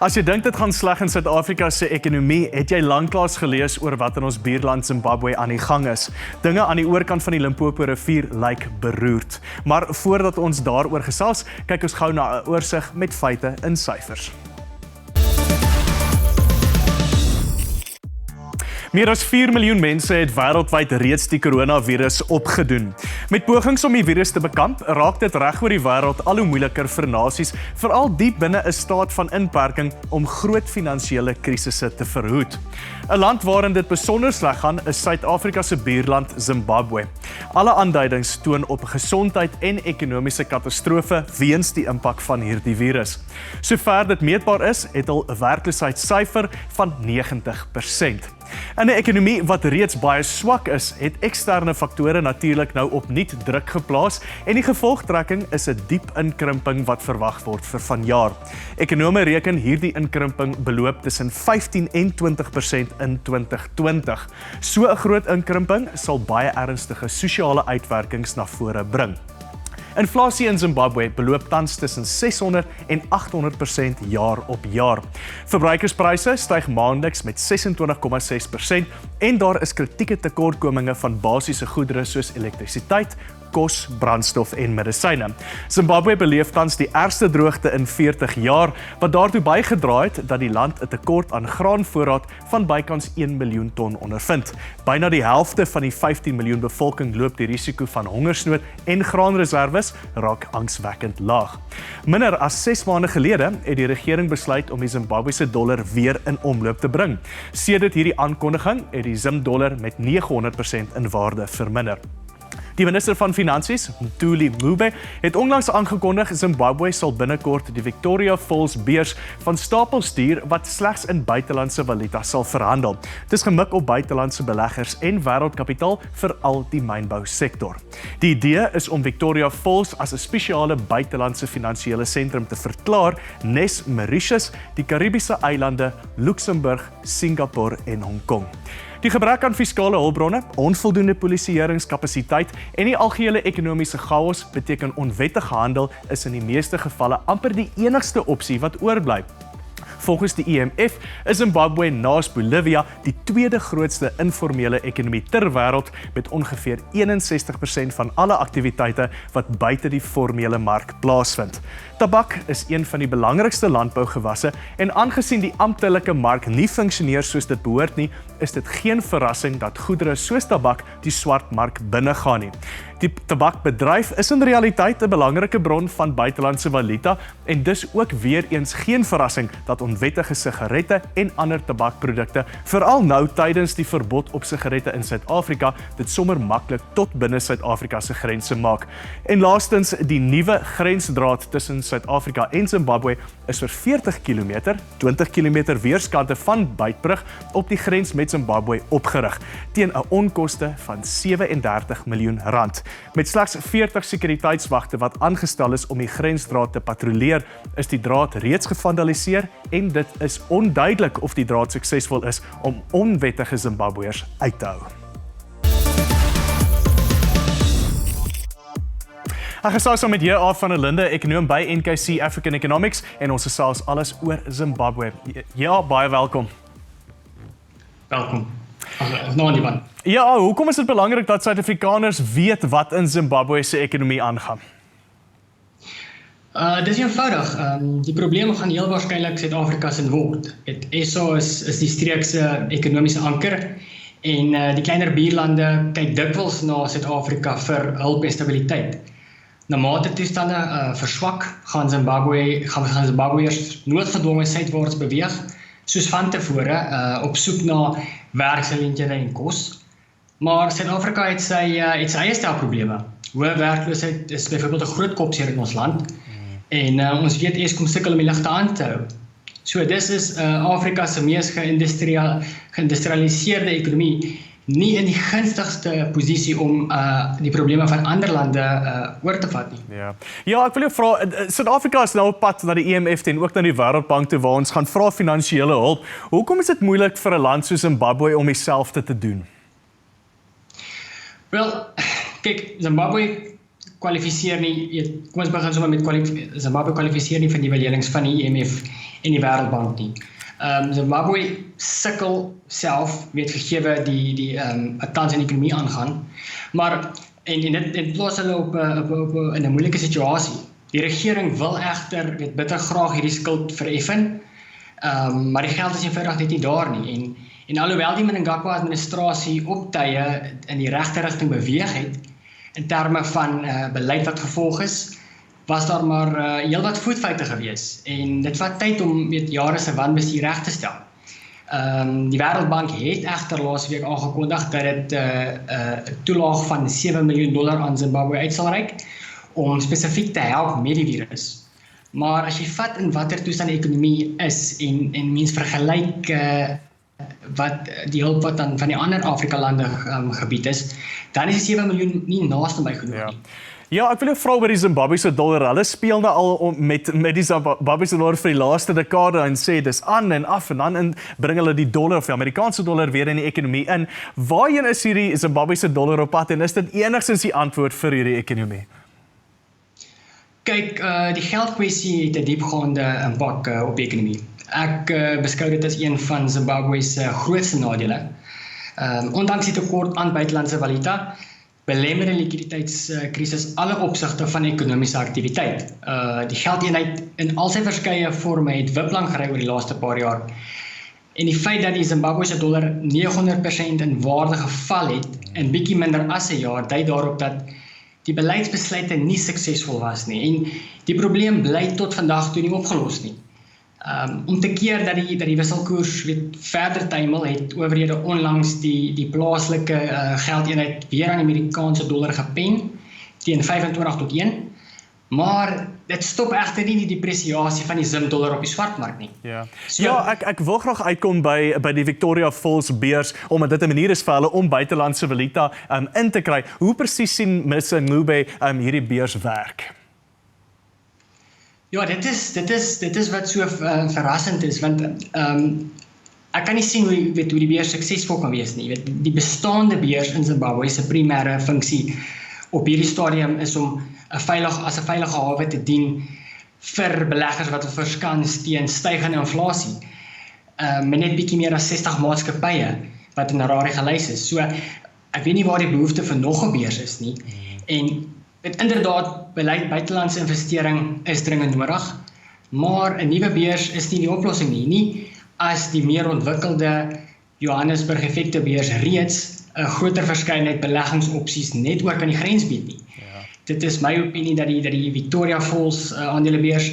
As jy dink dit gaan sleg in Suid-Afrika se ekonomie, het jy lanklaas gelees oor wat in ons buurland Zimbabwe aan die gang is. Dinge aan die oorkant van die Limpopo rivier lyk beroerd. Maar voordat ons daaroor gesels, kyk ons gou na 'n oorsig met feite en syfers. Meer as 4 miljoen mense het wêreldwyd reeds die coronavirus opgedoen. Met pogings om die virus te bekamp, raak dit reg oor die wêreld al hoe moeiliker vir nasies, veral die binne 'n staat van inperking om groot finansiële krisisse te verhoed. 'n Land waarin dit besonder sleg gaan, is Suid-Afrika se buurland Zimbabwe. Alle aanduidings toon op gesondheid en ekonomiese katastrofe weens die impak van hierdie virus. Sover dit meetbaar is, het al 'n werkloosheidssyfer van 90%. In 'n ekonomie wat reeds baie swak is, het eksterne faktore natuurlik nou opnuut druk geplaas en die gevolgtrekking is 'n diep inkrimping wat verwag word vir vanjaar. Ekonome reken hierdie inkrimping beloop tussen 15 en 20% in 2020. So 'n groot inkrimping sal baie ernstige sosiale uitwerkings na vore bring. Inflasie in Zimbabwe beloop tans tussen 600 en 800% jaar op jaar. Verbruikerspryse styg maandeliks met 26,6% en daar is kritieke tekortkominge van basiese goedere soos elektrisiteit, kos, brandstof en medisyne. Zimbabwe beleef tans die ergste droogte in 40 jaar, wat daartoe bygedra het dat die land 'n tekort aan graanvoorraad van bykans 1 miljoen ton ondervind. Byna die helfte van die 15 miljoen bevolking loop die risiko van hongersnood en graanreserwes raak angswekkend laag. Minder as 6 maande gelede het die regering besluit om die Zimbabwese dollar weer in omloop te bring. Sedert hierdie aankondiging het die Zim-dollar met 900% in waarde verminder. Die minister van Finansies, Mthuli Mube, het onlangs aangekondig Zimbabwe sal binnekort die Victoria Falls beurs van stapel stuur wat slegs in buitelandse valuta sal verhandel. Dit is gemik op buitelandse beleggers en wêreldkapitaal vir al die mynbousektor. Die idee is om Victoria Falls as 'n spesiale buitelandse finansiële sentrum te verklaar, nes Mauritius, die Karibiese eilande, Luxemburg, Singapore en Hong Kong. Die gebrek aan fiskale hulpbronne, onvoldoende polisieeringskapasiteit en die algehele ekonomiese chaos beteken onwettige handel is in die meeste gevalle amper die enigste opsie wat oorbly. Volgens die IMF is Zimbabwe naas Bolivia die tweede grootste informele ekonomie ter wêreld met ongeveer 61% van alle aktiwiteite wat buite die formele mark plaasvind. Tabak is een van die belangrikste landbougewasse en aangesien die amptelike mark nie funksioneer soos dit behoort nie, is dit geen verrassing dat goedere soos tabak die swart mark binnegaan nie. Die tabakbedryf is in realiteit 'n belangrike bron van buitelandse valuta en dus ook weer eens geen verrassing dat onwettige sigarette en ander tabakprodukte, veral nou tydens die verbod op sigarette in Suid-Afrika, dit sommer maklik tot binne Suid-Afrika se grense maak. En laastens, die nuwe grensdraad tussen Suid-Afrika en Zimbabwe is vir 40 km, 20 km weerskante van Beitbrug op die grens met Zimbabwe opgerig, teen 'n onkoste van 37 miljoen rand. Met slegs 40 sekuriteitswagte wat aangestel is om die grensdraad te patrolleer, is die draad reeds gevandaliseer en dit is onduidelik of die draad suksesvol is om onwettige Zimbabweërs uit te hou. Ek gesels saam met Jee-A van Linde, ekonoom by NKC African Economics en ons gesels alles oor Zimbabwe. Jee-A, baie welkom. Welkom. Nou, Divan. Ja, hoekom is dit belangrik dat Suid-Afrikaners weet wat in Zimbabwe se ekonomie aangaan? Dis eenvoudig. Die probleme gaan heel waarskynlik Suid-Afrika se word. SA is die streekse ekonomiese anker en die kleiner buurlande kyk dikwels na Suid-Afrika vir hulp en stabiliteit. Na mate toestande verswak, gaan Zimbabweërs noodgedwonge suidwaarts beweeg, soos van tevore, op soek na werksgeleenthede en kos. Maar Suid-Afrika het sy eie stel probleme. Hoë werkloosheid is byvoorbeeld 'n groot kopseer in ons land. En ons weet Eskom sukkel om die ligte aan te hou. So dis is Afrika se mees geïndustrialiseerde ekonomie nie in die gunstigste posisie om die probleme van ander lande oor te vat nie. Ja, ek wil jou vra, Suid-Afrika is nou op pad na die IMF en ook na die Wêreldbank toe waar ons gaan vra finansiële hulp. Hoekom is dit moeilik vir 'n land soos Zimbabwe om dieselfde te doen? Wel, kyk, Zimbabwe kwalifiseer nie, kom ons begin sommer met Zimbabwe kwalifiseer nie vir nuwe lenings van die IMF en die Wêreldbank nie. Zimbabwe sukkel self, gegeewe die tans in die ekonomie aangaan, maar en dit plaas hulle op 'n moeilike situasie. Die regering wil egter bitter graag hierdie skuld vereffen, maar die geld is eenvoudig net nie daar nie. En alhoewel die Mnangagwa administrasie op tye in die regte rigting beweeg het, in terme van beleid wat gevolg is, was daar maar heelwat voetfoute gewees. En dit vat tyd om jare se wanbestuur reg te stel. Die Wêreldbank het egter laasweek aangekondig dat dit 'n toelaag van $7 miljoen aan Zimbabwe uit sal reik om spesifiek te help met die virus. Maar as jy vat in watter toestand die ekonomie is en mens vergelyk wat die hulp wat dan van die ander Afrika lande gebied is, dan is die $7 miljoen nie naaste by genoeg nie. Ja, ek wil jou vra oor die Zimbabwese dollar. Hulle speel nou al met die Zimbabwese dollar vir die laaste dekade en sê dis aan en af en dan bring hulle die dollar of die Amerikaanse dollar weer in die ekonomie in. Waarheen is hierdie Zimbabwese dollar op pad en is dit enigstens die antwoord vir hierdie ekonomie? Kyk, die geldkwessie het 'n diepgaande impak op die ekonomie. Ek beskou dit as een van Zimbabwe se grootste nadele. Ondanks die tekort aan buitelandse valuta, belemmer die likwiditeitskrisis alle opsigte van ekonomiese aktiwiteit. Die geldeenheid in al sy verskeie vorme het wiplang gery oor die laaste paar jaar. En die feit dat die Zimbabwese dollar 900% in waarde geval het in bietjie minder as 'n jaar, dui daarop dat die beleidsbesluite nie suksesvol was nie. En die probleem bly tot vandag toe nie opgelos nie. Om te keer dat die wisselkoers verder tuimel, het owerhede onlangs die plaaslike geldeenheid weer aan die Amerikaanse dollar gepen teen 25-1, maar dit stop egter nie die depresiasie van die Zim-dollar op die swartmark nie. Ek wil graag uitkom by die Victoria Falls beurs, omdat dit 'n manier is vir hulle om buitelandse valuta in te kry. Hoe presies sien Ms. Ngube hierdie beurs werk? Ja, dit is wat so verrassend is, want ek kan nie sien hoe die beurs suksesvol kan wees nie. Die bestaande beurs in Zimbabwe se primêre funksie op hierdie stadium is om as 'n veilige hawe te dien vir beleggers wat verskans teen stygende inflasie. Met net bietjie meer as 60 maatskappye wat in Harare gelys is. So ek weet nie waar die behoefte vir nog 'n beurs is nie. En inderdaad, buitelandse investering is dringend nodig, maar 'n nuwe beurs is nie die oplossing nie as die meer ontwikkelde Johannesburg effektebeurs reeds 'n groter verskeidenheid beleggingsopsies net oor kan die grens bied nie. Dit is my opinie dat die Victoria Falls aandelebeurs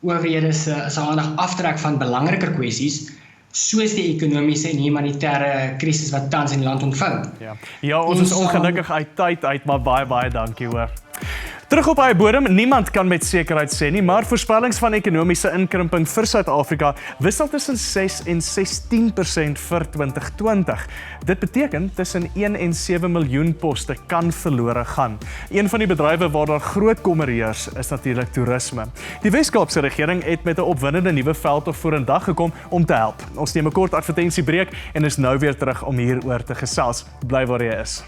owerhede se aandag aftrek van belangriker kwessies, soos die ekonomiese en humanitêre krisis wat tans in die land ontvou. Ja, ons is ongelukkig uit tyd uit, maar baie dankie hoor. Terug op hy bodem, niemand kan met sekerheid sê nie, maar voorspellings van ekonomiese inkrimping vir Suid-Afrika wissel tussen 6 en 16% vir 2020. Dit beteken tussen 1 en 7 miljoen poste kan verlore gaan. Een van die bedrywe waar daar groot kommer heers is natuurlik toerisme. Die Wes-Kaapse regering het met 'n opwindende nuwe veldtog vorendag gekom om te help. Ons neem 'n kort advertensiebreek en is nou weer terug om hieroor te gesels. Bly waar jy is.